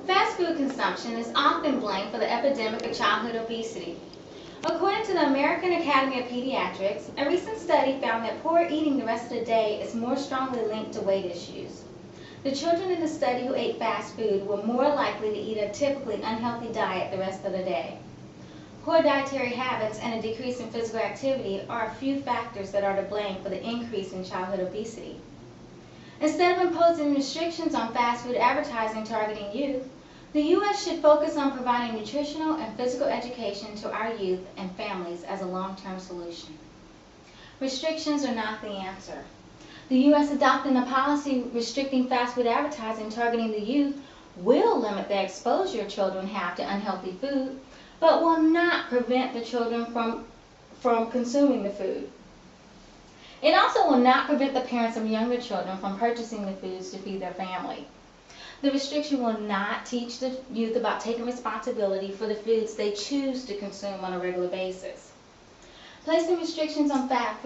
Fast food consumption is often blamed for the epidemic of childhood obesity. According to the American Academy of Pediatrics, a recent study found that poor eating the rest of the day is more strongly linked to weight issues. The children in the study who ate fast food were more likely to eat a typically unhealthy diet the rest of the day. Poor dietary habits and a decrease in physical activity are a few factors that are to blame for the increase in childhood obesity. Instead of imposing restrictions on fast food advertising targeting youth, the U.S. should focus on providing nutritional and physical education to our youth and families as a long-term solution. Restrictions are not the answer. The U.S. adopting a policy restricting fast food advertising targeting the youth will limit the exposure children have to unhealthy food, but will not prevent the children from consuming the food. It also will not prevent the parents of younger children from purchasing the foods to feed their family. The restriction will not teach the youth about taking responsibility for the foods they choose to consume on a regular basis. Placing restrictions on fast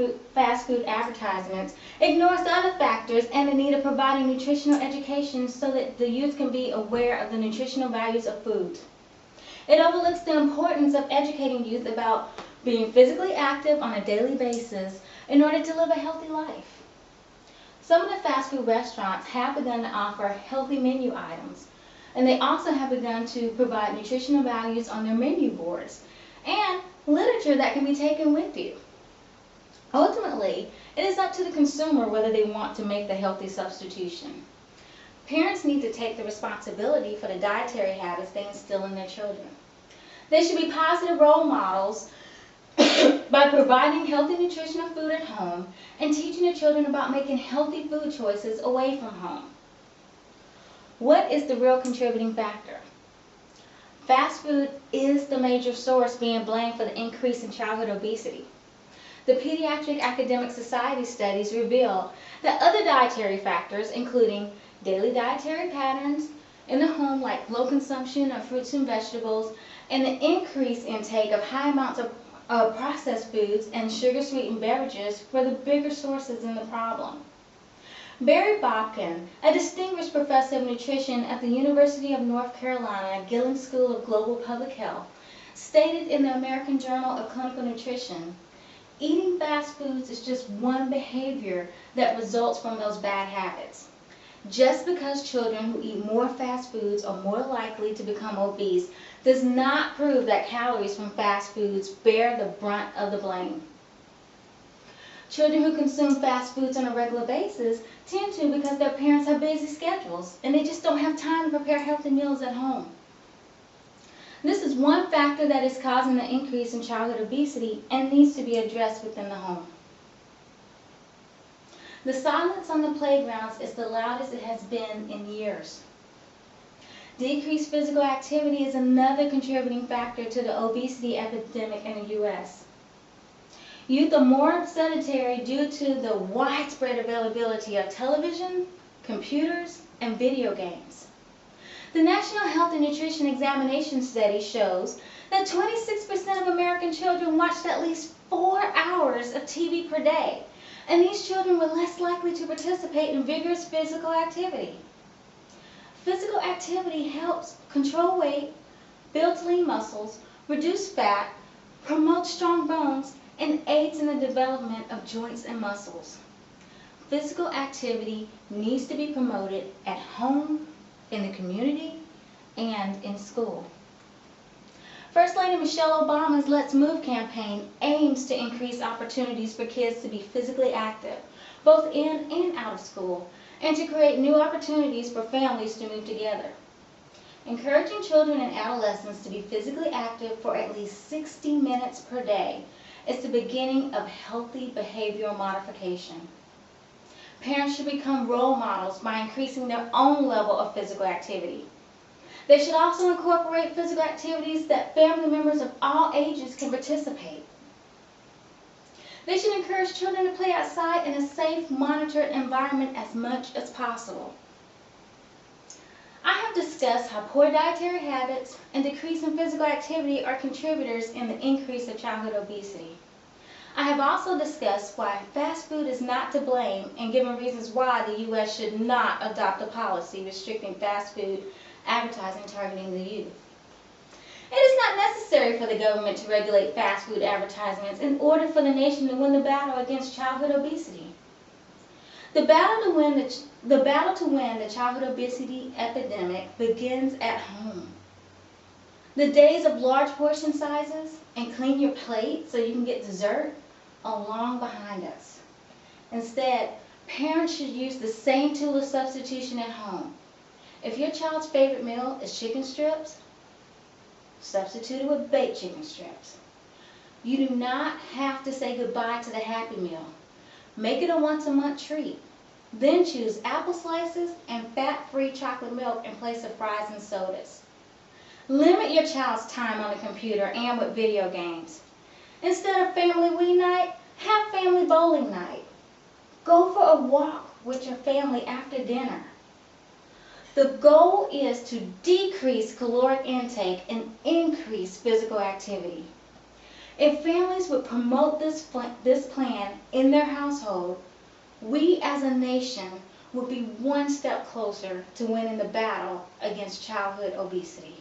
food advertisements ignores the other factors and the need of providing nutritional education so that the youth can be aware of the nutritional values of food. It overlooks the importance of educating youth about being physically active on a daily basis in order to live a healthy life. Some of the fast food restaurants have begun to offer healthy menu items, and they also have begun to provide nutritional values on their menu boards and literature that can be taken with you. Ultimately, it is up to the consumer whether they want to make the healthy substitution. Parents need to take the responsibility for the dietary habits they instill in their children. They should be positive role models by providing healthy nutritional food at home and teaching their children about making healthy food choices away from home. What is the real contributing factor? Fast food is the major source being blamed for the increase in childhood obesity. The Pediatric Academic Society studies reveal that other dietary factors, including daily dietary patterns in the home like low consumption of fruits and vegetables, and the increased intake of high amounts of processed foods and sugar-sweetened beverages were the bigger sources in the problem. Barry Botkin, a distinguished professor of nutrition at the University of North Carolina Gillen School of Global Public Health, stated in the American Journal of Clinical Nutrition, "Eating fast foods is just one behavior that results from those bad habits. Just because children who eat more fast foods are more likely to become obese does not prove that calories from fast foods bear the brunt of the blame. Children who consume fast foods on a regular basis tend to because their parents have busy schedules and they just don't have time to prepare healthy meals at home. This is one factor that is causing the increase in childhood obesity and needs to be addressed within the home. The silence on the playgrounds is the loudest it has been in years. Decreased physical activity is another contributing factor to the obesity epidemic in the U.S. Youth are more sedentary due to the widespread availability of television, computers, and video games. The National Health and Nutrition Examination Study shows that 26% of American children watched at least 4 hours of TV per day, and these children were less likely to participate in vigorous physical activity. Physical activity helps control weight, builds lean muscles, reduce fat, promotes strong bones, and aids in the development of joints and muscles. Physical activity needs to be promoted at home, in the community, and in school. First Lady Michelle Obama's Let's Move campaign aims to increase opportunities for kids to be physically active, both in and out of school, and to create new opportunities for families to move together. Encouraging children and adolescents to be physically active for at least 60 minutes per day is the beginning of healthy behavioral modification. Parents should become role models by increasing their own level of physical activity. They should also incorporate physical activities that family members of all ages can participate. They should encourage children to play outside in a safe, monitored environment as much as possible. I have discussed how poor dietary habits and decrease in physical activity are contributors in the increase of childhood obesity. I have also discussed why fast food is not to blame and given reasons why the U.S. should not adopt a policy restricting fast food advertising targeting the youth. It is not necessary for the government to regulate fast food advertisements in order for the nation to win the battle against childhood obesity. The battle to win the childhood obesity epidemic begins at home. The days of large portion sizes and clean your plate so you can get dessert are long behind us. Instead, parents should use the same tool of substitution at home. If your child's favorite meal is chicken strips, substitute it with baked chicken strips. You do not have to say goodbye to the Happy Meal. Make it a once-a-month treat. Then choose apple slices and fat-free chocolate milk in place of fries and sodas. Limit your child's time on the computer and with video games. Instead of family wee night, have family bowling night. Go for a walk with your family after dinner. The goal is to decrease caloric intake and increase physical activity. If families would promote this plan in their household, we as a nation would be one step closer to winning the battle against childhood obesity.